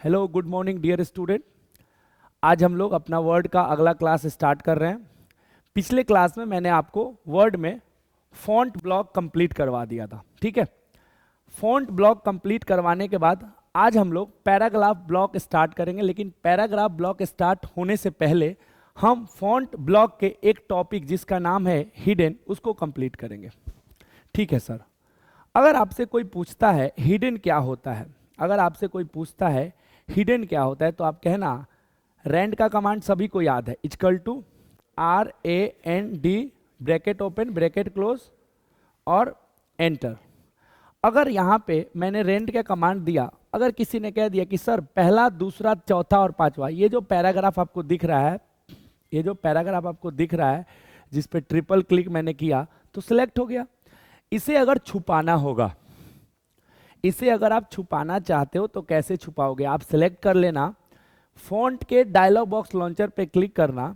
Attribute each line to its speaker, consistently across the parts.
Speaker 1: Hello, good morning dear student. आज हम लोग अपना वर्ड का अगला क्लास स्टार्ट कर रहे हैं। पिछले क्लास में मैंने आपको वर्ड में फॉन्ट ब्लॉक कंप्लीट करवा दिया था, ठीक है। फॉन्ट ब्लॉक कंप्लीट करवाने के बाद आज हम लोग पैराग्राफ ब्लॉक स्टार्ट करेंगे, लेकिन पैराग्राफ ब्लॉक स्टार्ट होने से पहले हम फॉन्ट ब्लॉक के एक टॉपिक जिसका नाम है हिडन, उसको कंप्लीट करेंगे, ठीक है सर। अगर आपसे कोई पूछता है हिडन क्या होता है, अगर आपसे कोई पूछता है हिडन क्या होता है, तो आप कहना रैंड का कमांड सभी को याद है, equal to RAND bracket open bracket close और एंटर। अगर यहाँ पे मैंने रेंड का कमांड दिया, अगर किसी ने कह दिया कि सर पहला दूसरा चौथा और पांचवा, ये जो पैराग्राफ आपको दिख रहा है, ये जो पैराग्राफ आपको दिख रहा है जिस पे ट्रिपल क्लिक मैंने किया तो सिलेक्ट हो गया। इसे अगर छुपाना होगा, इसे अगर आप छुपाना चाहते हो तो कैसे छुपाओगे? आप सिलेक्ट कर लेना, फॉन्ट के डायलॉग बॉक्स लॉन्चर पे क्लिक करना,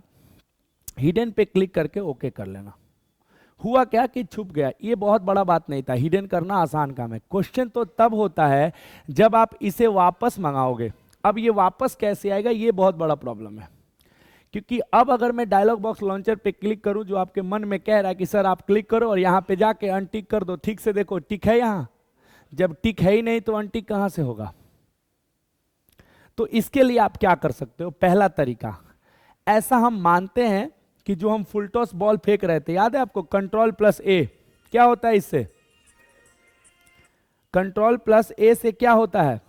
Speaker 1: हिडन पे क्लिक करके ओके कर लेना। हुआ क्या कि छुप गया। ये बहुत बड़ा बात नहीं था, हिडन करना आसान काम है। क्वेश्चन तो तब होता है जब आप इसे वापस मंगाओगे। अब ये वापस कैसे आएगा, ये बहुत बड़ा प्रॉब्लम है, क्योंकि अब अगर मैं डायलॉग बॉक्स लॉन्चर पे क्लिक करूं, जो आपके मन में कह रहा है कि सर आप क्लिक करो और यहां पे जाके अनटिक कर दो, ठीक से देखो टिक है यहां, जब टिक है ही नहीं तो अनटिक कहां से होगा? तो इसके लिए आप क्या कर सकते हो? पहला तरीका, ऐसा हम मानते हैं कि जो हम फुल टॉस बॉल फेंक रहे थे, याद है आपको, Ctrl+A क्या होता है? इससे Ctrl+A से क्या होता है?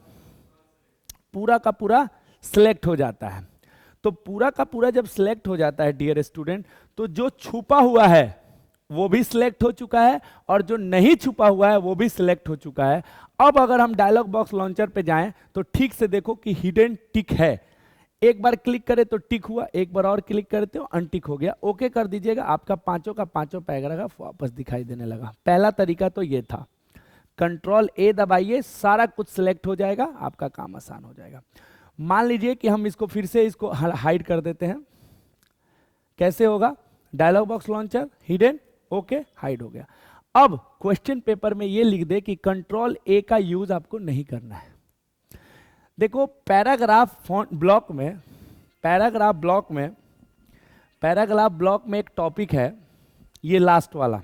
Speaker 1: पूरा का पूरा सिलेक्ट हो जाता है। तो पूरा का पूरा जब सिलेक्ट हो जाता है डियर स्टूडेंट, तो जो छुपा हुआ है वो भी सिलेक्ट हो चुका है और जो नहीं छुपा हुआ है वो भी सिलेक्ट हो चुका है। अब अगर हम डायलॉग बॉक्स लॉन्चर पे जाएं तो ठीक से देखो कि हिडन टिक है। एक बार क्लिक करें तो टिक हुआ, एक बार और क्लिक करते हो अनटिक हो गया। ओके कर दीजिएगा, आपका पांचों का पांचों पैराग्राफ वापस दिखाई देने लगा। पहला तरीका तो ये था। Ctrl+A दबाइए, सारा कुछ सिलेक्ट हो जाएगा, आपका काम आसान हो जाएगा। मान लीजिए कि हम इसको फिर से इसको हाइड कर देते हैं। कैसे होगा? Dialog box launcher, hidden, okay, hide हो गया। अब क्वेश्चन पेपर में ये लिख दे कि Ctrl+A का यूज आपको नहीं करना है। देखो पैराग्राफ ब्लॉक में, पैराग्राफ ब्लॉक में एक टॉपिक है, ये लास्ट वाला।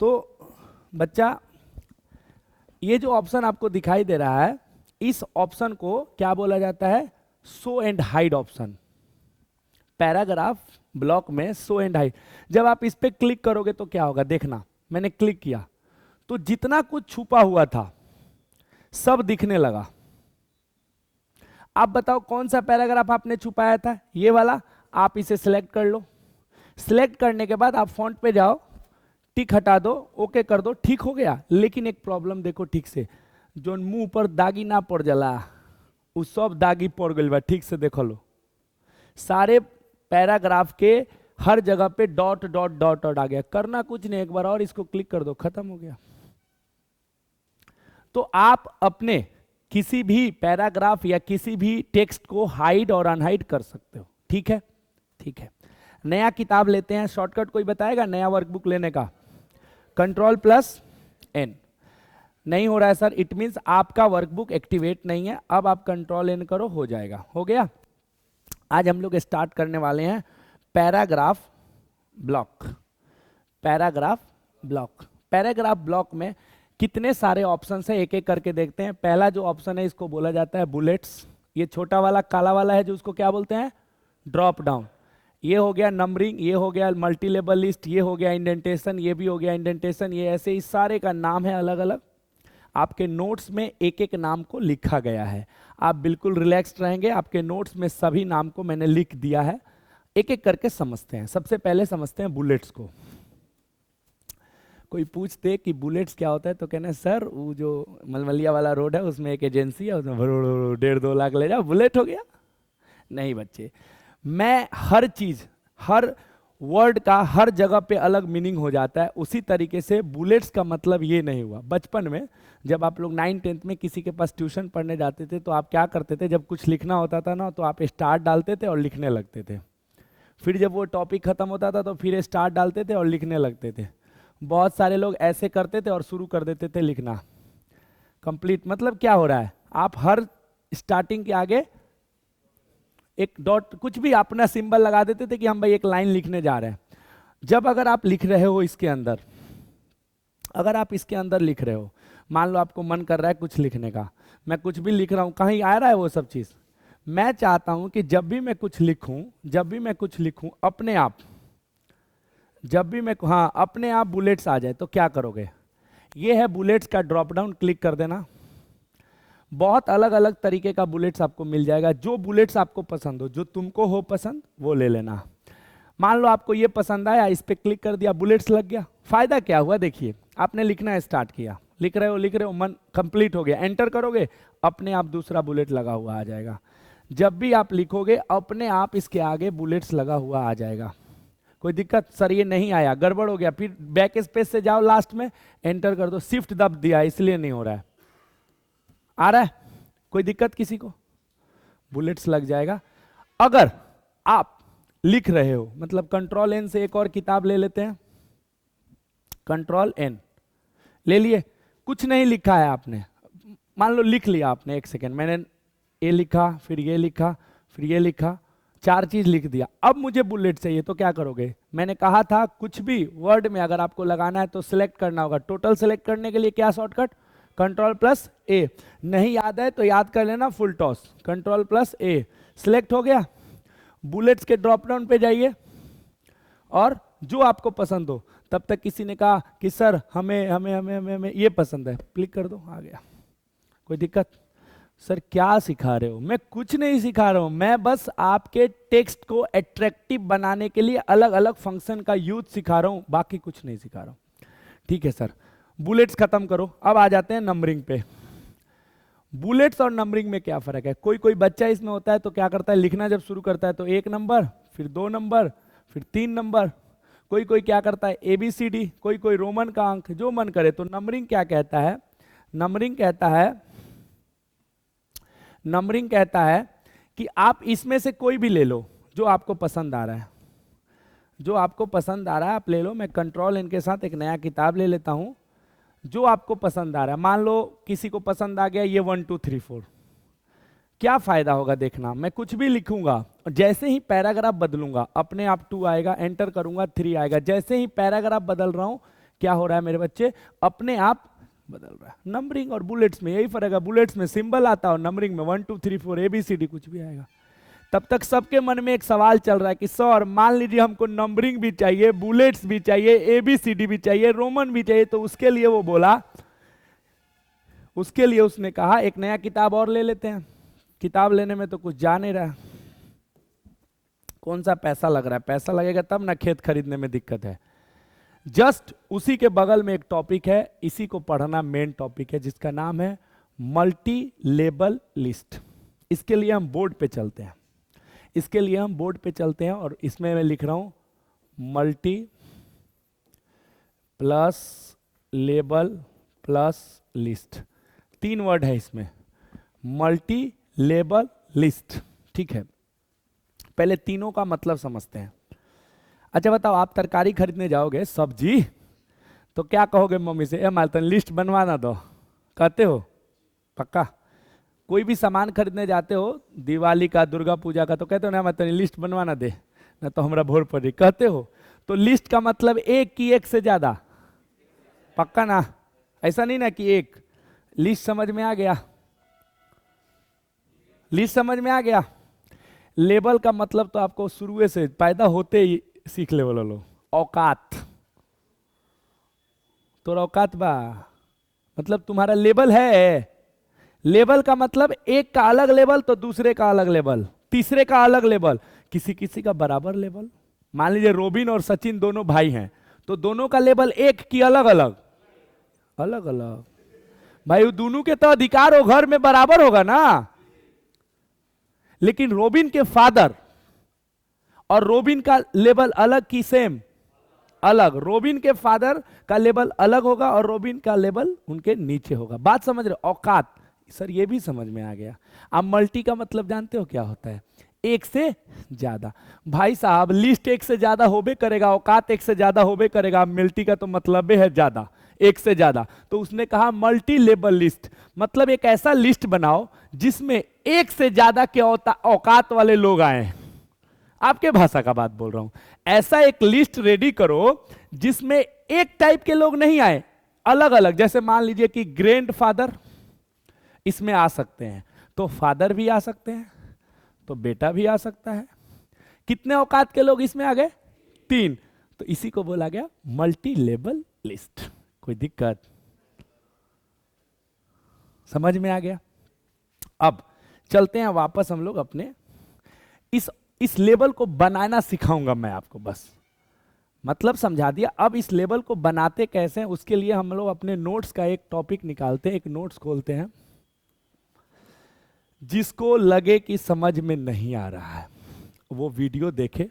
Speaker 1: तो बच्चा, ये जो ऑप्शन आपको दिखाई दे रहा है, इस ऑप्शन को क्या बोला जाता है? Show and hide option. Paragraph block में शो एंड हाइड, जब आप इस पे क्लिक करोगे तो क्या होगा? देखना, मैंने क्लिक किया तो जितना कुछ छुपा हुआ था सब दिखने लगा। आप बताओ कौन सा पैराग्राफ आपने छुपाया था? ये वाला। आप इसे सिलेक्ट कर लो। सिलेक्ट करने के बाद आप फॉन्ट पे जाओ, टिक हटा दो, ओके कर दो, ठीक हो गया। लेकिन एक प्रॉब्लम देखो ठीक से, जो मुंह पर दागी ना पड़ जाला, उ सब दागी पड़ गई बा। ठीक से देखो लो, सारे पैराग्राफ के हर जगह पे डॉट डॉट डॉट डॉट आ गया। करना कुछ नहीं, एक बार और इसको क्लिक कर दो, खत्म हो गया। तो आप अपने किसी भी पैराग्राफ या किसी भी टेक्स्ट को हाइड और अनहाइड कर सकते हो, ठीक है? ठीक है। नया किताब लेते हैं, शॉर्टकट कोई बताएगा नया वर्कबुक लेने का? Ctrl+N। नहीं हो रहा है सर, इट मींस आपका वर्कबुक एक्टिवेट नहीं है। अब आप Ctrl+N करो, हो जाएगा। हो गया। आज हम लोग स्टार्ट करने वाले हैं paragraph block. Paragraph block, paragraph block में कितने सारे ऑप्शन है, एक एक करके देखते हैं। पहला जो ऑप्शन है इसको बोला जाता है बुलेट्स। ये छोटा वाला काला वाला है जो उसको क्या बोलते हैं? Drop down. ये हो गया नंबरिंग, ये हो गया मल्टी लेबल लिस्ट, ये हो गया इंडेंटेशन, ये भी हो गया इंडेंटेशन। ये ऐसे इस सारे का नाम है अलग अलग। आपके नोट्स में एक एक नाम को लिखा गया है। आप बिल्कुल रिलैक्स्ड रहेंगे, आपके नोट्स में सभी नाम को मैंने लिख दिया है। एक एक करके समझते हैं। सबसे पहले समझते हैं बुलेट्स को। कोई पूछते कि बुलेट्स क्या होता है तो कहना सर वो जो मलमलिया वाला रोड है उसमें एक एजेंसी है, उसमें 1.5-2 लाख ले जाओ बुलेट हो गया। नहीं बच्चे, मैं हर चीज, हर वर्ड का हर जगह पे अलग मीनिंग हो जाता है। उसी तरीके से बुलेट्स का मतलब ये नहीं हुआ। बचपन में जब आप लोग 9th-10th में किसी के पास ट्यूशन पढ़ने जाते थे तो आप क्या करते थे, जब कुछ लिखना होता था ना तो आप स्टार्ट डालते थे और लिखने लगते थे। फिर जब वो टॉपिक खत्म होता था तो फिर स्टार्ट डालते थे और लिखने लगते थे। बहुत सारे लोग ऐसे करते थे और शुरू कर देते थे लिखना। कंप्लीट मतलब क्या हो रहा है, आप हर स्टार्टिंग के आगे एक डॉट कुछ भी अपना सिंबल लगा देते थे कि हम भाई एक लाइन लिखने जा रहे हैं। जब अगर आप लिख रहे हो इसके अंदर, अगर आप इसके अंदर लिख रहे हो, मान लो आपको मन कर रहा है कुछ लिखने का, मैं कुछ भी लिख रहा हूं, कहीं आ रहा है वो सब चीज। मैं चाहता हूं कि जब भी मैं कुछ लिखूं अपने आप, जब भी मैं हाँ अपने आप बुलेट्स आ जाए तो क्या करोगे, ये है बुलेट्स का ड्रॉप डाउन, क्लिक कर देना। बहुत अलग अलग तरीके का बुलेट्स आपको मिल जाएगा। जो बुलेट्स आपको पसंद हो, जो तुमको हो पसंद, वो ले लेना। मान लो आपको ये पसंद आया, इस पे क्लिक कर दिया, बुलेट्स लग गया। फायदा क्या हुआ देखिए, आपने लिखना स्टार्ट किया, लिख रहे हो मन कंप्लीट हो गया, एंटर करोगे अपने आप दूसरा बुलेट लगा हुआ आ जाएगा। जब भी आप लिखोगे अपने आप इसके आगे बुलेट्स लगा हुआ आ जाएगा। कोई दिक्कत, सर ये नहीं आया, गड़बड़ हो गया, फिर बैक स्पेस से जाओ, लास्ट में एंटर कर दो, शिफ्ट दब दिया इसलिए नहीं हो रहा है। आ रहा है, कोई दिक्कत किसी को, बुलेट्स लग जाएगा। अगर आप लिख रहे हो, मतलब कंट्रोल एन से एक और किताब ले लेते हैं, कंट्रोल एन ले लिए, कुछ नहीं लिखा है आपने, मान लो लिख लिया आपने, एक सेकेंड, मैंने ये लिखा, फिर ये लिखा, फिर ये लिखा, 4 चीज लिख दिया। अब मुझे बुलेट चाहिए तो क्या करोगे, मैंने कहा था कुछ भी वर्ड में अगर आपको लगाना है तो सिलेक्ट करना होगा। टोटल सिलेक्ट करने के लिए क्या शॉर्टकट, कंट्रोल+A। नहीं याद है तो याद कर लेना, फुल टॉस, कंट्रोल+A। सिलेक्ट हो गया, बुलेट्स के ड्रॉप डाउन पे जाइए और जो आपको पसंद हो। तब तक किसी ने कहा कि सर हमें हमें हमें हमें, हमें ये पसंद है, क्लिक कर दो, आ गया। कोई दिक्कत, सर क्या सिखा रहे हो, मैं कुछ नहीं सिखा रहा हूं, मैं बस आपके टेक्स्ट को अट्रैक्टिव बनाने के लिए अलग अलग फंक्शन का यूज सिखा रहा हूं, बाकी कुछ नहीं सिखा रहा हूं। ठीक है सर, बुलेट्स खत्म करो, अब आ जाते हैं नंबरिंग पे। बुलेट्स और नंबरिंग में क्या फर्क है, कोई कोई बच्चा इसमें होता है तो क्या करता है, लिखना जब शुरू करता है तो 1 नंबर, फिर 2 नंबर, फिर 3 नंबर। कोई कोई क्या करता है ABCD, कोई कोई रोमन का अंक, जो मन करे। तो नंबरिंग क्या कहता है, नंबरिंग कहता है कि आप इसमें से कोई भी ले लो जो आपको पसंद आ रहा है, जो आपको पसंद आ रहा है आप ले लो। मैं कंट्रोल इनके साथ एक नया किताब ले लेता हूं, जो आपको पसंद आ रहा है। मान लो किसी को पसंद आ गया ये 1 2 3 4, क्या फायदा होगा देखना, मैं कुछ भी लिखूंगा और जैसे ही पैराग्राफ बदलूंगा अपने आप 2 आएगा, एंटर करूंगा 3 आएगा। जैसे ही पैराग्राफ बदल रहा हूं क्या हो रहा है मेरे बच्चे, अपने आप बदल रहा है। नंबरिंग और बुलेट्स में यही फर्क है, बुलेट्स में सिंबल आता है और नंबरिंग में 1 2 3 4 ABCD कुछ भी आएगा। तब तक सबके मन में एक सवाल चल रहा है कि सर मान लीजिए हमको नंबरिंग भी चाहिए, बुलेट्स भी चाहिए, ABCD भी चाहिए, रोमन भी चाहिए, तो उसके लिए वो बोला, उसके लिए उसने कहा एक नया किताब और ले लेते हैं। किताब लेने में तो कुछ जा नहीं रहा, कौन सा पैसा लग रहा है, पैसा लगेगा तब ना खेत खरीदने में दिक्कत है। जस्ट उसी के बगल में एक टॉपिक है, इसी को पढ़ना मेन टॉपिक है, जिसका नाम है मल्टी लेबल लिस्ट। इसके लिए हम बोर्ड पे चलते हैं, इसके लिए हम बोर्ड पे चलते हैं और इसमें मैं लिख रहा हूं multi plus label plus list. 3 word है इसमें, मल्टी लेबल लिस्ट। ठीक है, पहले तीनों का मतलब समझते हैं। अच्छा बताओ, आप तरकारी खरीदने जाओगे, सब्जी, तो क्या कहोगे मम्मी से, ए मालतन लिस्ट बनवाना दो, कहते हो पक्का? कोई भी सामान खरीदने जाते हो, दिवाली का, दुर्गा पूजा का, तो कहते हो ना मालतन लिस्ट बनवाना दे, ना तो हमारा भोर पड़ी, कहते हो? तो लिस्ट का मतलब एक की एक से ज्यादा, पक्का ना? ऐसा नहीं ना कि एक। लिस्ट समझ में आ गया, लिस्ट समझ में आ गया। लेबल का मतलब तो आपको शुरू से पैदा होते ही सीख ले बोलो लो, औकात। तो औकात बा मतलब तुम्हारा लेबल है। लेबल का मतलब एक का अलग लेबल तो दूसरे का अलग लेबल, तीसरे का अलग लेबल। किसी किसी का बराबर लेवल। मान लीजिए रोबिन और सचिन दोनों भाई हैं, तो दोनों का लेवल एक की अलग अलग, अलग अलग। भाई वो दोनों के तो अधिकार हो घर में बराबर होगा ना। लेकिन रोबिन के फादर और रोबिन का लेवल अलग की सेम, अलग। रोबिन के फादर का लेवल अलग होगा और रोबिन का लेवल उनके नीचे होगा। बात समझ रहे हो? औकात, सर ये भी समझ में आ गया। अब मल्टी का मतलब जानते हो क्या होता है? एक से ज्यादा। भाई साहब लिस्ट एक से ज्यादा होबे करेगा, औकात एक से ज्यादा होबे करेगा। मल्टी का तो मतलब है ज्यादा, एक से ज्यादा। तो उसने कहा मल्टी लेवल लिस्ट, मतलब एक ऐसा लिस्ट बनाओ जिसमें एक से ज्यादा के औकात वाले लोग आए। आपके भाषा का बात बोल रहा हूं। ऐसा एक लिस्ट रेडी करो जिसमें एक टाइप के लोग नहीं आए, अलग अलग। जैसे मान लीजिए कि ग्रैंडफादर इसमें आ सकते हैं, तो फादर भी आ सकते हैं, तो बेटा भी आ सकता है। कितने औकात के लोग इसमें आ गए? 3। तो इसी को बोला गया मल्टी लेवल लिस्ट। कोई दिक्कत? समझ में आ गया? अब चलते हैं वापस हम लोग अपने इस लेवल को बनाना सिखाऊंगा मैं आपको, बस मतलब समझा दिया। अब इस लेवल को बनाते कैसे हैं उसके लिए हम लोग अपने नोट्स का एक टॉपिक निकालते हैं, एक नोट्स खोलते हैं। जिसको लगे कि समझ में नहीं आ रहा है वो वीडियो देखे,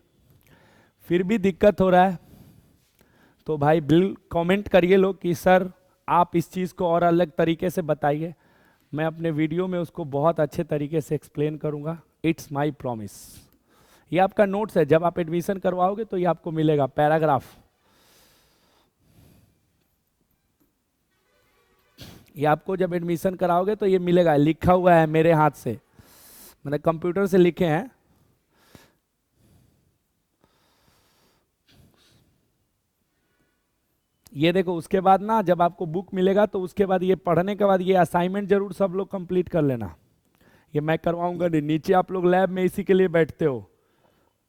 Speaker 1: फिर भी दिक्कत हो रहा है तो भाई बिल कमेंट करिए लोग कि सर आप इस चीज़ को और अलग तरीके से बताइए। मैं अपने वीडियो में उसको बहुत अच्छे तरीके से एक्सप्लेन करूंगा। It's my promise. ये आपका नोट्स है, जब आप एडमिशन करवाओगे तो ये आपको मिलेगा पैराग्राफ। ये आपको जब एडमिशन कराओगे तो ये मिलेगा, लिखा हुआ है मेरे हाथ से, मैंने कंप्यूटर से लिखे हैं। ये देखो, उसके बाद ना जब आपको बुक मिलेगा तो उसके बाद ये पढ़ने के बाद ये असाइनमेंट जरूर सब लोग कंप्लीट कर लेना। ये मैं करवाऊंगा नहीं, नीचे आप लोग लैब में इसी के लिए बैठते हो।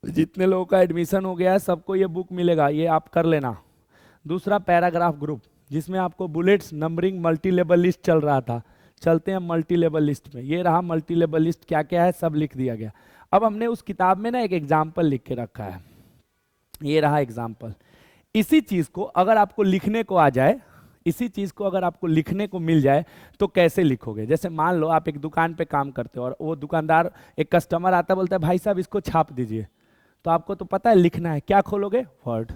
Speaker 1: जितने लोगों का एडमिशन हो गया है सबको ये बुक मिलेगा, ये आप कर लेना। दूसरा पैराग्राफ ग्रुप, जिसमें आपको bullets, numbering, multi level list चल रहा था। चलते हैं मल्टी लेवल लिस्ट में। ये रहा मल्टी लेवल लिस्ट, क्या क्या है सब लिख दिया गया। अब हमने उस किताब में ना एक एग्जाम्पल लिख के रखा है, ये रहा एग्जाम्पल। इसी चीज को अगर आपको लिखने को आ जाए, इसी चीज को अगर आपको लिखने को मिल जाए तो कैसे लिखोगे? जैसे मान लो आप एक दुकान पे काम करते हो और वो दुकानदार, एक कस्टमर आता है, बोलता है भाई साहब इसको छाप दीजिए। तो आपको तो पता है लिखना है, क्या खोलोगे? वर्ड।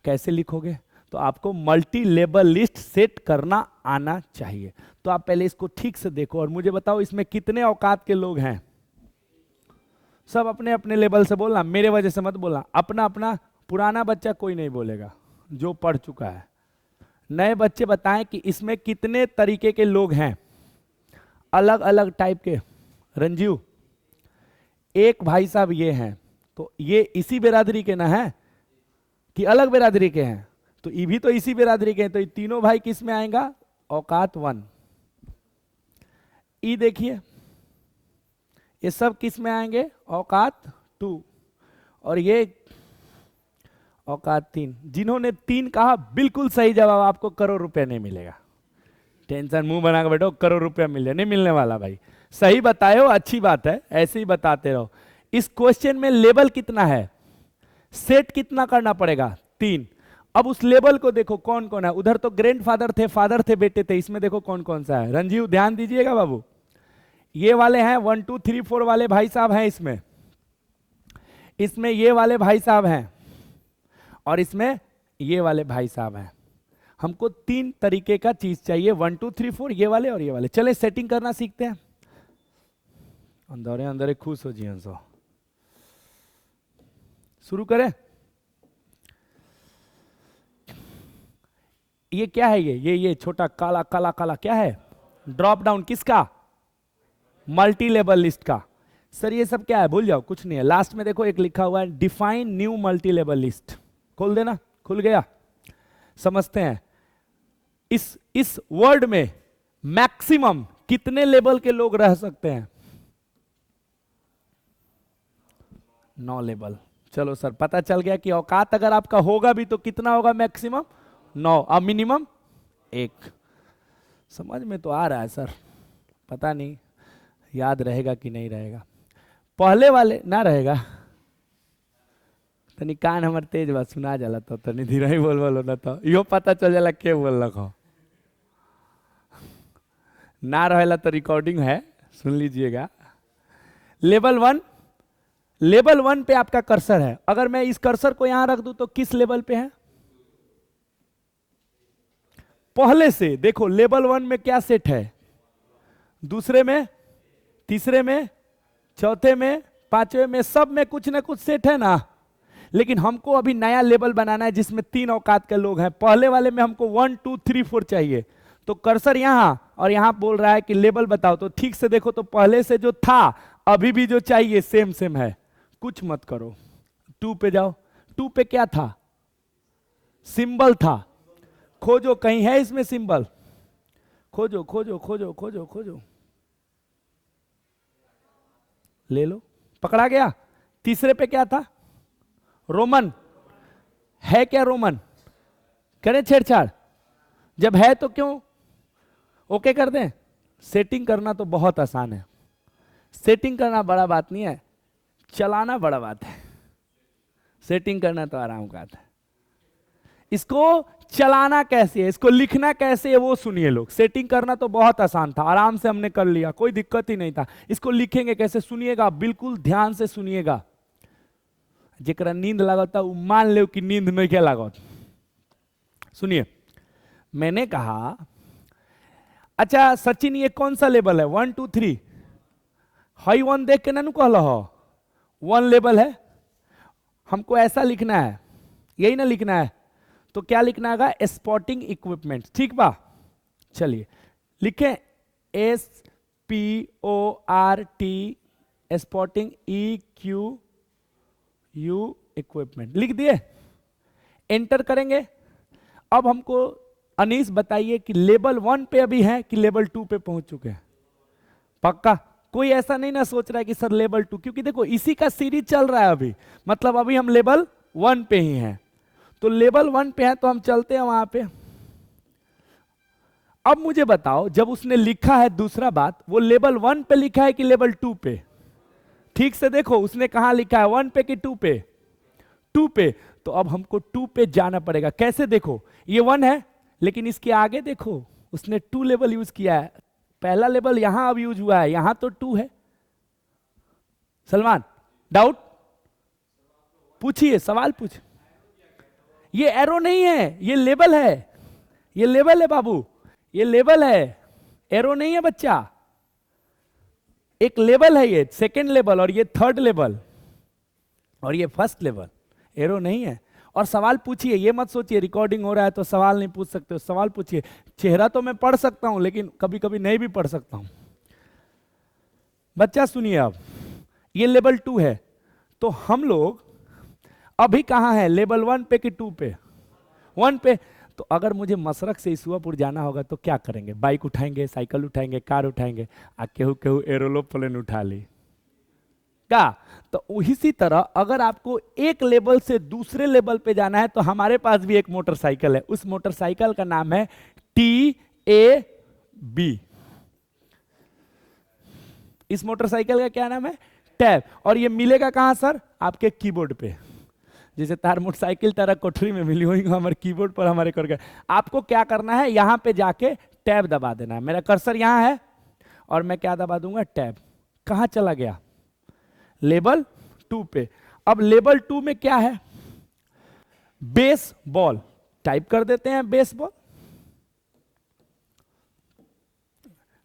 Speaker 1: कैसे लिखोगे? तो आपको मल्टी लेवल लिस्ट सेट करना आना चाहिए। तो आप पहले इसको ठीक से देखो और मुझे बताओ इसमें कितने औकात के लोग हैं। सब अपने अपने लेवल से बोलना, मेरे वजह से मत बोलना। अपना अपना, पुराना बच्चा कोई नहीं बोलेगा जो पढ़ चुका है। नए बच्चे बताएं कि इसमें कितने तरीके के लोग हैं, अलग अलग टाइप के। रंजीव, एक भाई साहब ये हैं, तो ये इसी बिरादरी के ना है कि अलग बिरादरी के हैं? तो ये भी तो इसी बिरादरी के हैं, तो ये तीनों भाई किस में आएगा? औकात 1। ई देखिए, ये सब किस में आएंगे? औकात 2। और ये औकात 3। जिन्होंने 3 कहा बिल्कुल सही जवाब, आपको करोड़ रुपया नहीं मिलेगा। टेंशन मुंह बना के बैठो, करोड़ रुपया मिले, नहीं मिलने वाला भाई। सही बताए हो, अच्छी बात है, ऐसे ही बताते रहो। इस क्वेश्चन में लेवल कितना है, सेट कितना करना पड़ेगा? 3। अब उस लेवल को देखो कौन कौन है। उधर तो ग्रैंडफादर थे, फादर थे, बेटे थे। इसमें देखो कौन कौन सा है। रंजीव ध्यान दीजिएगा बाबू, ये वाले हैं 1 2 3 4 वाले भाई साहब हैं इसमें। इसमें ये वाले भाई साहब हैं और इसमें ये वाले भाई साहब हैं। हमको 3 तरीके का चीज चाहिए, 1 2 3 4, ये वाले और ये वाले। चले सेटिंग करना सीखते हैं। अंदर अंदर खुश हो जी हंसो। शुरू करें। ये क्या है? ये छोटा काला काला काला क्या है? ड्रॉप डाउन किसका? मल्टी लेवल लिस्ट का। सर ये सब क्या है? भूल जाओ, कुछ नहीं है। लास्ट में देखो एक लिखा हुआ है define new multi level list. खोल देना, खुल गया। समझते हैं इस वर्ड में मैक्सिमम कितने लेवल के लोग रह सकते हैं? 9 लेवल। चलो सर पता चल गया कि औकात अगर आपका होगा भी तो कितना होगा? मैक्सिमम 9 और मिनिमम 1। समझ में तो आ रहा है सर, पता नहीं याद रहेगा कि नहीं रहेगा। पहले वाले ना रहेगा, तनी कान हमर तेज बा, सुना जाला तो तनी धीरे ही बोल बोलो ना, तो यो पता चल जाला के बोल रखो ना रहेला तो रिकॉर्डिंग है, सुन लीजिएगा। लेवल 1, लेवल 1 पे आपका कर्सर है। अगर मैं इस कर्सर को यहां रख दूं तो किस लेवल पे है? पहले से देखो लेवल 1 में क्या सेट है, दूसरे में, तीसरे में, चौथे में, पांचवे में, सब में कुछ ना कुछ सेट है ना। लेकिन हमको अभी नया लेवल बनाना है जिसमें 3 औकात के लोग हैं। पहले वाले में हमको 1 2 3 4 चाहिए, तो कर्सर यहां और यहां बोल रहा है कि लेवल बताओ। तो ठीक से देखो तो पहले से जो था अभी भी जो चाहिए सेम सेम है, कुछ मत करो। 2 पे जाओ, 2 पे क्या था? सिंबल था। खोजो, कहीं है इसमें सिंबल? खोजो खोजो खोजो खोजो खोजो, ले लो, पकड़ा गया। तीसरे पे क्या था? रोमन है क्या? रोमन करें छेड़छाड़? जब है तो क्यों ओके कर दें? सेटिंग करना तो बहुत आसान है, सेटिंग करना बड़ा बात नहीं है, चलाना बड़ा बात है। सेटिंग करना तो आराम का है, इसको चलाना कैसे है, इसको लिखना कैसे है वो सुनिए लोग। सेटिंग करना तो बहुत आसान था, आराम से हमने कर लिया, कोई दिक्कत ही नहीं था। इसको लिखेंगे कैसे सुनिएगा, बिल्कुल ध्यान से सुनिएगा। जेकरा नींद लागता वो मान ले कि नींद नहीं क्या लागत। सुनिए, मैंने कहा अच्छा सचिन ये कौन सा लेवल है? 1 2 3 हाई 1 देख के ना कहल हो 1 लेवल है। हमको ऐसा लिखना है, यही ना लिखना है, तो क्या लिखना होगा? स्पॉटिंग इक्विपमेंट, ठीक बा। चलिए लिखें SPORT स्पॉटिंग EQU इक्विपमेंट, लिख दिए, एंटर करेंगे। अब हमको अनीस बताइए कि लेवल 1 पे अभी है कि लेवल 2 पे पहुंच चुके हैं? पक्का? कोई ऐसा नहीं ना सोच रहा है कि सर लेवल 2, क्योंकि देखो इसी का सीरीज चल रहा है अभी, मतलब अभी हम लेवल 1 पे ही हैं। तो लेवल 1 पे है तो हम चलते हैं वहां पे। अब मुझे बताओ, जब उसने लिखा है, दूसरा बात, वो लेवल 1 पे लिखा है कि लेवल 2 पे? ठीक से देखो उसने कहां लिखा है, 1 पे कि 2 पे? 2 पे। तो अब हमको 2 पे जाना पड़ेगा। कैसे? देखो ये 1 है, लेकिन इसके आगे देखो उसने 2 लेवल यूज किया है। पहला लेवल यहां अब यूज हुआ है, यहां तो 2 है। सलमान डाउट पूछिए, सवाल पूछ। ये एरो नहीं है, ये लेवल है, ये लेवल है बाबू, ये लेवल है, एरो नहीं है बच्चा। एक लेवल है, ये सेकेंड लेवल और ये थर्ड लेवल और ये फर्स्ट लेवल, एरो नहीं है। और सवाल पूछिए, ये मत सोचिए रिकॉर्डिंग हो रहा है तो सवाल नहीं पूछ सकते हो, सवाल पूछिए। चेहरा तो मैं पढ़ सकता हूं लेकिन कभी कभी नहीं भी पढ़ सकता हूं। बच्चा सुनिए, अब ये लेवल 2 है, तो हम लोग अभी कहां है? लेवल 1 पे कि 2 पे? 1 पे। तो अगर मुझे मसरक से ईसुआपुर जाना होगा तो क्या करेंगे? बाइक उठाएंगे, साइकिल उठाएंगे, कार उठाएंगे, आ केहू केहू एरोप्लेन उठा ली क्या? तो इसी तरह अगर आपको एक लेवल से दूसरे लेवल पे जाना है तो हमारे पास भी एक मोटरसाइकिल है, उस मोटरसाइकिल का नाम है TAB। इस मोटरसाइकिल का क्या नाम है? टैब। और ये मिलेगा कहां सर? आपके कीबोर्ड पे। जैसे तार मोटरसाइकिल तारा कोठरी में मिली हुई, हमारे कीबोर्ड पर हमारे कर गए। आपको क्या करना है? यहां पे जाके टैब दबा देना है। मेरा कर्सर यहां है और मैं क्या दबा दूंगा? टैब। कहां चला गया? लेवल 2 पे। अब लेवल 2 में क्या है? बेसबॉल। टाइप कर देते हैं बेसबॉल,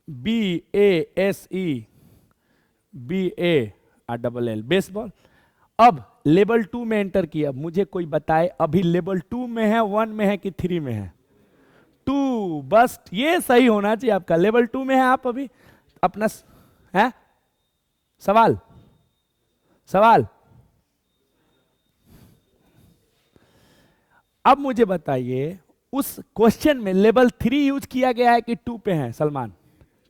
Speaker 1: BASEBALL, बेसबॉल। अब लेवल 2 में एंटर किया। मुझे कोई बताए अभी लेवल 2 में है, 1 में है कि 3 में है? 2। बस ये सही होना चाहिए आपका, लेवल 2 में है आप अभी। अपना है सवाल, सवाल। अब मुझे बताइए उस क्वेश्चन में लेवल 3 यूज किया गया है कि 2 पे है? सलमान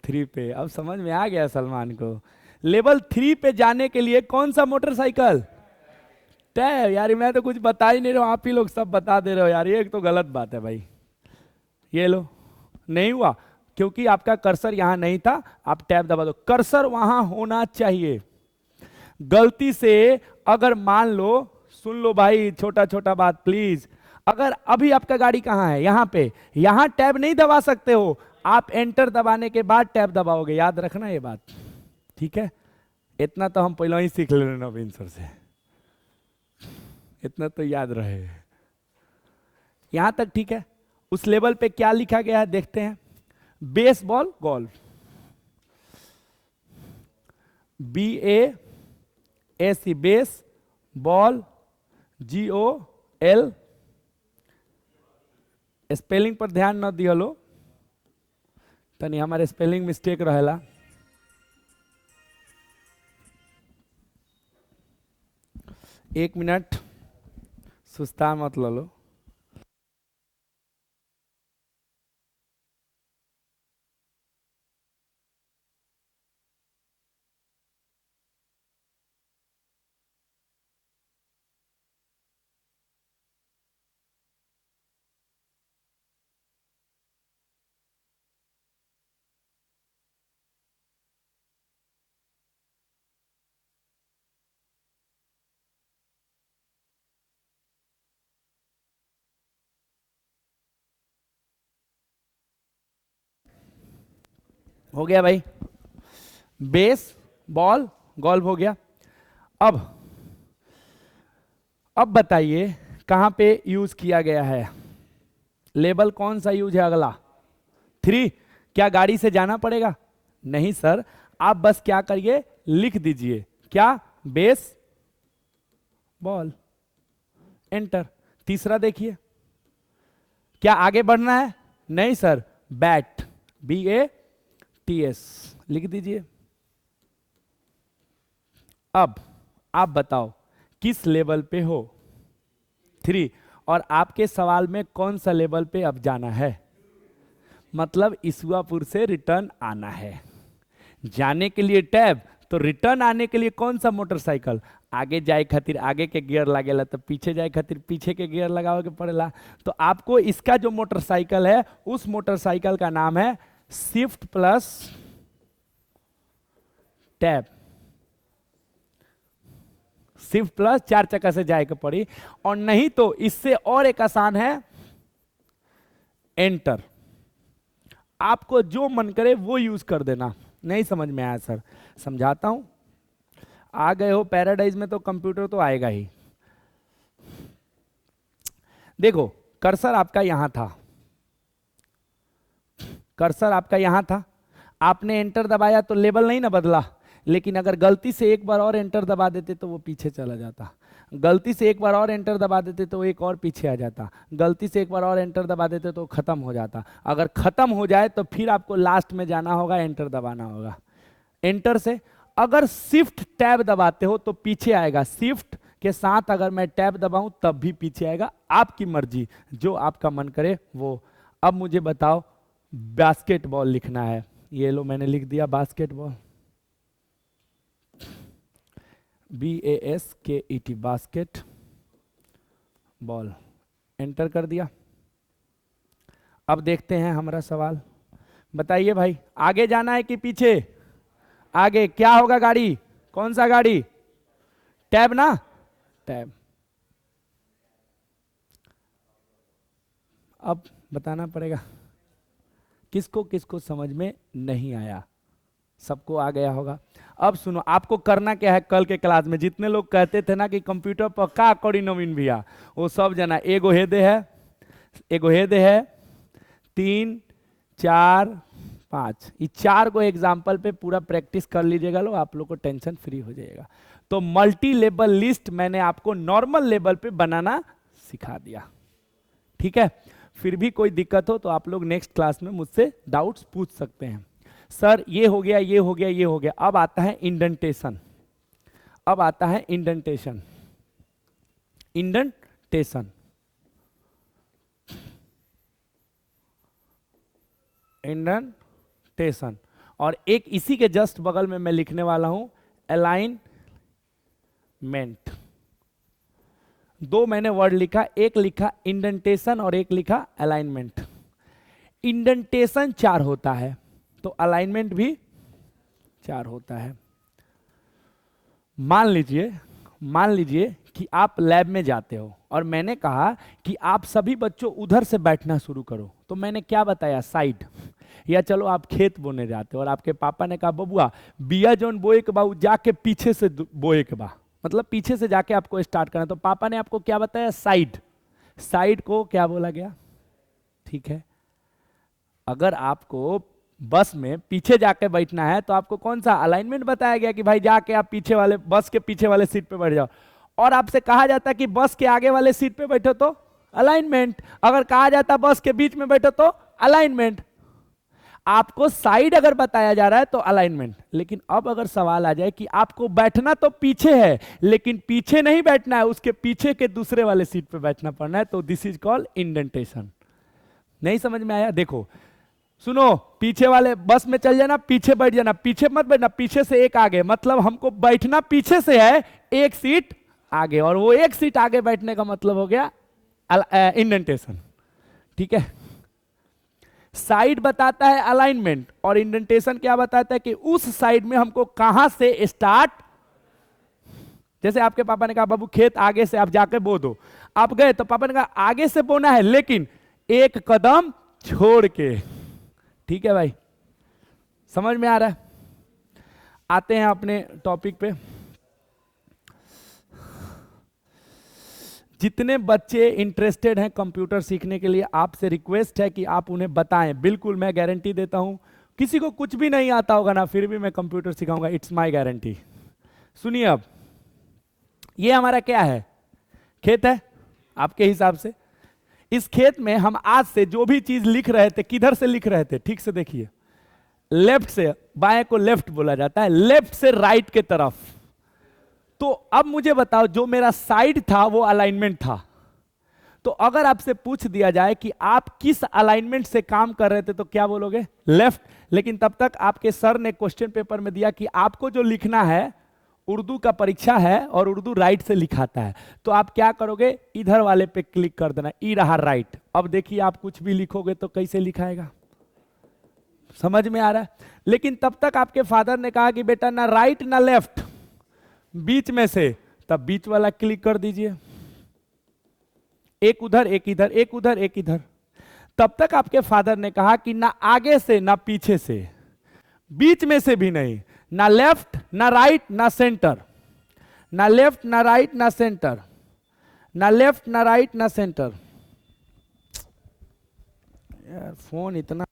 Speaker 1: 3 पे। अब समझ में आ गया सलमान को। लेवल 3 पे जाने के लिए कौन सा मोटरसाइकिल? टैब। यार मैं तो कुछ बता ही नहीं रहा हूं, आप ही लोग सब बता दे रहे हो यार, ये एक तो गलत बात है भाई। ये लो, नहीं हुआ क्योंकि आपका कर्सर यहां नहीं था। आप टैब दबा दो, कर्सर वहां होना चाहिए। गलती से अगर मान लो, सुन लो भाई, छोटा छोटा बात प्लीज। अगर अभी आपका गाड़ी कहाँ है, यहाँ पे, यहाँ टैब नहीं दबा सकते हो, आप एंटर दबाने के बाद टैब दबाओगे, याद रखना ये बात, ठीक है। इतना तो हम पहले ही सीख ले नवीन सर से, इतना तो याद रहे। यहां तक ठीक है। उस लेवल पे क्या लिखा गया है देखते हैं। Baseball golf, BASE base ball, GOL, spelling पर ध्यान न दिहलो, तनी हमारे स्पेलिंग मिस्टेक रहेला। एक मिनट, सुस्ता मत लो। हो गया भाई, बेस बॉल गोल्फ हो गया। अब बताइए कहां पे यूज किया गया है, लेबल कौन सा यूज है अगला, 3। क्या गाड़ी से जाना पड़ेगा, नहीं सर, आप बस क्या करिए, लिख दीजिए क्या, बेस बॉल, एंटर। तीसरा देखिए, क्या आगे बढ़ना है, नहीं सर, बैट, BATS लिख दीजिए। अब आप बताओ किस लेवल पे हो, 3, और आपके सवाल में कौन सा लेवल पे अब जाना है, मतलब ईसुआपुर से रिटर्न आना है। जाने के लिए टैब, तो रिटर्न आने के लिए कौन सा मोटरसाइकिल, आगे जाए खातिर आगे के गियर लगेला, तो पीछे जाए खातिर पीछे के गियर लगावे के पड़ेला। तो आपको इसका जो मोटरसाइकिल है, उस मोटरसाइकिल का नाम है shift plus tab. Shift plus 4 चक्का से जाए के पड़ी, और नहीं तो इससे और एक आसान है, एंटर। आपको जो मन करे वो यूज कर देना। नहीं समझ में आया सर, समझाता हूं। आ गए हो पैराडाइज में तो कंप्यूटर तो आएगा ही। देखो कर्सर आपका यहां था, कर्सर आपका यहां था, आपने एंटर दबाया तो लेवल नहीं ना बदला, लेकिन अगर गलती से एक बार और एंटर दबा देते तो वो पीछे चला जाता, गलती से एक बार और एंटर दबा देते तो एक और पीछे आ जाता, गलती से एक बार और एंटर दबा देते तो खत्म हो जाता। अगर खत्म हो जाए तो फिर आपको लास्ट में जाना होगा, एंटर दबाना होगा। एंटर से अगर शिफ्ट टैब दबाते हो तो पीछे आएगा, शिफ्ट के साथ अगर मैं टैब दबाऊं तब भी पीछे आएगा, आपकी मर्जी, जो आपका मन करे वो। अब मुझे बताओ, बास्केटबॉल लिखना है, ये लो मैंने लिख दिया basketball, BASKET basket ball, enter कर दिया। अब देखते हैं हमारा सवाल, बताइए भाई आगे जाना है कि पीछे, आगे क्या होगा, गाड़ी कौन सा गाड़ी, टैब ना, टैब। अब बताना पड़ेगा किसको किसको समझ में नहीं आया, सबको आ गया होगा। अब सुनो, आपको करना क्या है, कल के क्लास में जितने लोग कहते थे ना कि कंप्यूटर पर का करी नवीन भैया, वो सब जना एगो हेदे है, एगो हेदे है, 3 4 5, ये 4 को एग्जाम्पल पे पूरा प्रैक्टिस कर लीजिएगा, लो आप लोग को टेंशन फ्री हो जाएगा। तो मल्टी लेवल लिस्ट मैंने आपको नॉर्मल लेवल पे बनाना सिखा दिया, ठीक है। फिर भी कोई दिक्कत हो तो आप लोग नेक्स्ट क्लास में मुझसे डाउट्स पूछ सकते हैं। सर ये हो गया, ये हो गया, ये हो गया। अब आता है इंडेंटेशन, अब आता है इंडेंटेशन, इंडेंटेशन, इंडेंटेशन। और एक इसी के जस्ट बगल में मैं लिखने वाला हूं अलाइनमेंट। 2 मैंने वर्ड लिखा, एक लिखा इंडेंटेशन और एक लिखा अलाइनमेंट। इंडेंटेशन 4 होता है तो अलाइनमेंट भी 4 होता है। मान लीजिए मान लीजिए कि आप लैब में जाते हो और मैंने कहा कि आप सभी बच्चों उधर से बैठना शुरू करो, तो मैंने क्या बताया, साइड। या चलो आप खेत बोने जाते हो और आपके पापा ने कहा बबुआ बिया जोन बोए के बा उ जाके पीछे से बोए के बा, मतलब पीछे से जाके आपको स्टार्ट करना, तो पापा ने आपको क्या बताया, साइड। साइड को क्या बोला गया, ठीक है। अगर आपको बस में पीछे जाके बैठना है तो आपको कौन सा अलाइनमेंट बताया गया कि भाई जाके आप पीछे वाले बस के पीछे वाले सीट पे बैठ जाओ, और आपसे कहा जाता है कि बस के आगे वाले सीट पे बैठो तो अलाइनमेंट, अगर कहा जाता बस के बीच में बैठो तो अलाइनमेंट। आपको साइड अगर बताया जा रहा है तो अलाइनमेंट। लेकिन अब अगर सवाल आ जाए कि आपको बैठना तो पीछे है लेकिन पीछे नहीं बैठना है, उसके पीछे के दूसरे वाले सीट पे बैठना पड़ना है, तो दिस इज कॉल्ड इंडेंटेशन। नहीं समझ में आया? देखो सुनो, पीछे वाले बस में चल जाना, पीछे बैठ जाना, पीछे मत बैठना, पीछे से एक आगे, मतलब हमको बैठना पीछे से है, एक सीट आगे, और वो एक सीट आगे बैठने का मतलब हो गया इंडेंटेशन। ठीक है, साइड बताता है अलाइनमेंट और इंडेंटेशन क्या बताता है कि उस साइड में हमको कहां से स्टार्ट। जैसे आपके पापा ने कहा बाबू खेत आगे से आप जाके बो दो, आप गए तो पापा ने कहा आगे से बोना है लेकिन एक कदम छोड़ के। ठीक है भाई, समझ में आ रहा है? आते हैं अपने टॉपिक पे। जितने बच्चे इंटरेस्टेड हैं कंप्यूटर सीखने के लिए, आपसे रिक्वेस्ट है कि आप उन्हें बताएं। बिल्कुल मैं गारंटी देता हूं, किसी को कुछ भी नहीं आता होगा ना, फिर भी मैं कंप्यूटर सिखाऊंगा, इट्स माय गारंटी। सुनिए, अब ये हमारा क्या है, खेत है आपके हिसाब से। इस खेत में हम आज से जो भी चीज लिख रहे थे, किधर से लिख रहे थे, ठीक से देखिए, लेफ्ट से, बाएं को लेफ्ट बोला जाता है, लेफ्ट से राइट के तरफ। तो अब मुझे बताओ, जो मेरा साइड था वो अलाइनमेंट था। तो अगर आपसे पूछ दिया जाए कि आप किस अलाइनमेंट से काम कर रहे थे, तो क्या बोलोगे, लेफ्ट। लेकिन तब तक आपके सर ने क्वेश्चन पेपर में दिया कि आपको जो लिखना है, उर्दू का परीक्षा है और उर्दू राइट से लिखाता है, तो आप क्या करोगे, इधर वाले पे क्लिक कर देना, ई रहा राइट। अब देखिए आप कुछ भी लिखोगे तो कैसे लिखाएगा, समझ में आ रहा है? लेकिन तब तक आपके फादर ने कहा कि बेटा ना राइट ना लेफ्ट, बीच में से, तब बीच वाला क्लिक कर दीजिए, एक उधर एक इधर, एक उधर एक इधर। तब तक आपके फादर ने कहा कि ना आगे से ना पीछे से, बीच में से भी नहीं, ना लेफ्ट ना राइट ना सेंटर, ना लेफ्ट ना राइट ना सेंटर, ना लेफ्ट ना राइट ना सेंटर। यार फोन इतना,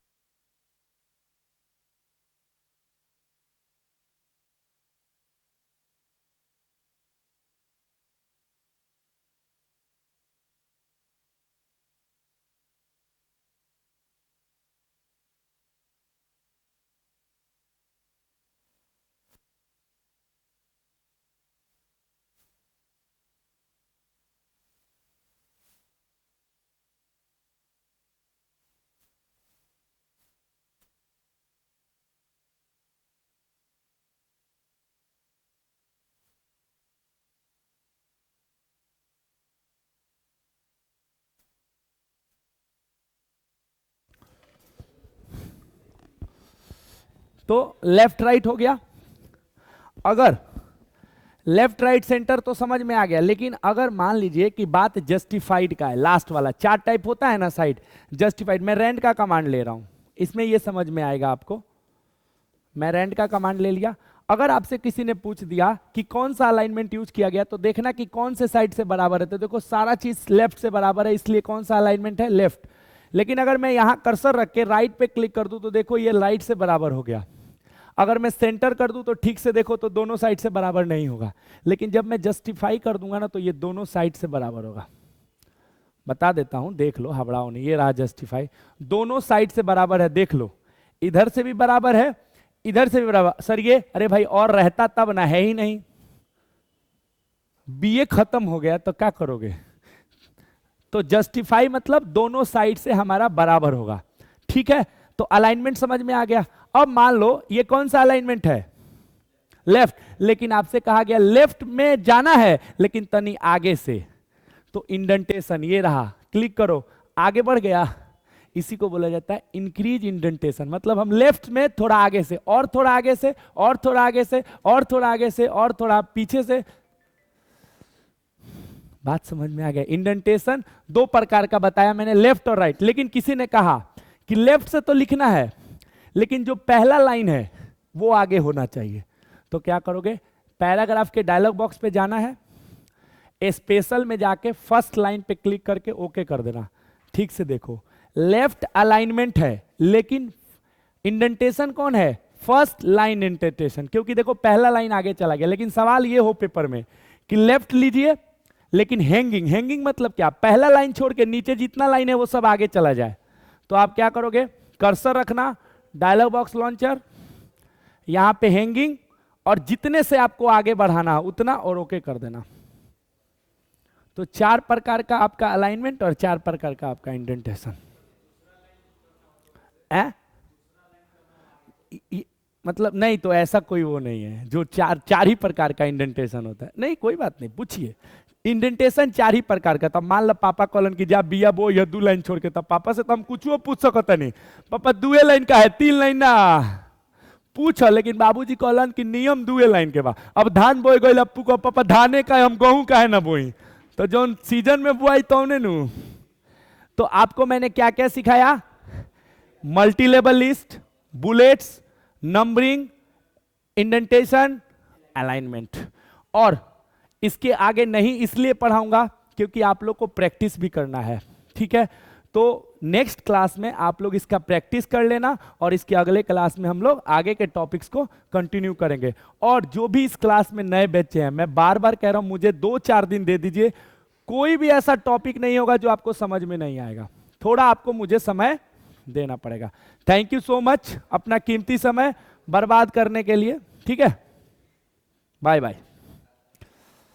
Speaker 1: तो लेफ्ट राइट हो गया। अगर लेफ्ट राइट सेंटर तो समझ में आ गया, लेकिन अगर मान लीजिए कि बात जस्टिफाइड का है, लास्ट वाला, चार टाइप होता है ना साइड, जस्टिफाइड, मैं रैंड का कमांड ले रहा हूं, इसमें यह समझ में आएगा आपको। मैं रैंड का कमांड ले लिया, अगर आपसे किसी ने पूछ दिया कि कौन सा अलाइनमेंट यूज किया गया, तो देखना कि कौन से साइड से बराबर है। तो देखो सारा चीज लेफ्ट से बराबर है, इसलिए कौन सा अलाइनमेंट है, लेफ्ट। लेकिन अगर मैं यहां कर्सर रख के राइट पे क्लिक कर दूं तो देखो ये राइट से बराबर हो गया। अगर मैं सेंटर कर दूं तो ठीक से देखो तो दोनों साइड से बराबर नहीं होगा। लेकिन जब मैं जस्टिफाई कर दूंगा ना तो ये दोनों साइड से बराबर होगा। बता देता हूं, देख लो, हबड़ाओ नहीं, ये रहा जस्टिफाई, दोनों साइड से बराबर है, देख लो, इधर से भी बराबर है, इधर से भी बराबर। सर ये, अरे भाई और रहता तब ना, है ही नहीं, बीए खत्म हो गया तो क्या करोगे। तो जस्टिफाई मतलब दोनों साइड से हमारा बराबर होगा। ठीक है, तो अलाइनमेंट समझ में आ गया। अब मान लो ये कौन सा अलाइनमेंट है, लेफ्ट, लेकिन आपसे कहा गया लेफ्ट में जाना है लेकिन तनी आगे से, तो इंडेंटेशन ये रहा, क्लिक करो, आगे बढ़ गया। इसी को बोला जाता है इंक्रीज इंडेंटेशन, मतलब हम लेफ्ट में थोड़ा आगे से, और थोड़ा आगे से, और थोड़ा आगे से, और थोड़ा आगे से, और थोड़ा पीछे से, बात समझ में आ गया। इंडेंटेशन दो प्रकार का बताया मैंने, लेफ्ट और राइट। लेकिन किसी ने कहा कि लेफ्ट से तो लिखना है लेकिन जो पहला लाइन है वो आगे होना चाहिए, तो क्या करोगे, पैराग्राफ के डायलॉग बॉक्स पे जाना है, स्पेशल में जाके फर्स्ट लाइन पे क्लिक करके ओके कर देना। ठीक से देखो, लेफ्ट अलाइनमेंट है लेकिन इंडेंटेशन कौन है, फर्स्ट लाइन इंडेंटेशन, क्योंकि देखो पहला लाइन आगे चला गया। लेकिन सवाल ये हो पेपर में कि लेफ्ट लीजिए लेकिन हैंगिंग, हैंगिंग मतलब क्या, पहला लाइन छोड़ के नीचे जितना लाइन है वो सब आगे चला जाए। तो आप क्या करोगे, कर्सर रखना, डायलॉग बॉक्स लॉन्चर, यहां पे हैंगिंग, और जितने से आपको आगे बढ़ाना उतना, और ओके कर देना। तो 4 प्रकार का आपका अलाइनमेंट और 4 प्रकार का आपका इंडेंटेशन है। मतलब नहीं, तो ऐसा कोई वो नहीं है जो चार ही प्रकार का इंडेंटेशन होता है, नहीं कोई बात नहीं, पूछिए। इंडेंटेशन 4 ही प्रकार का। तब मान लो पापा कॉलन की जा बिया बो या 2 लाइन छोड़ के, तब पापा से तो हम कुछ पूछ सकता नहीं, पापा 2 लाइन का है 3 लाइन ना पूछ, लेकिन बाबूजी कॉलन की नियम 2 लाइन के बाद। अब धान बोए गए अप्पू को, पापा धाने का है हम गेहूं का है ना बोई, तो जो सीजन में बुआई तो नू। तो आपको मैंने क्या क्या सिखाया, multi level list, bullets, numbering, indentation, alignment. और इसके आगे नहीं इसलिए पढ़ाऊंगा क्योंकि आप लोग को प्रैक्टिस भी करना है, ठीक है। तो नेक्स्ट क्लास में आप लोग इसका प्रैक्टिस कर लेना और इसके अगले क्लास में हम लोग आगे के टॉपिक्स को कंटिन्यू करेंगे। और जो भी इस क्लास में नए बच्चे हैं, मैं बार बार कह रहा हूं, मुझे 2-4 दिन दे दीजिए, कोई भी ऐसा टॉपिक नहीं होगा जो आपको समझ में नहीं आएगा, थोड़ा आपको मुझे समय देना पड़ेगा। थैंक यू सो मच अपना कीमती समय बर्बाद करने के लिए, ठीक है, बाय बाय।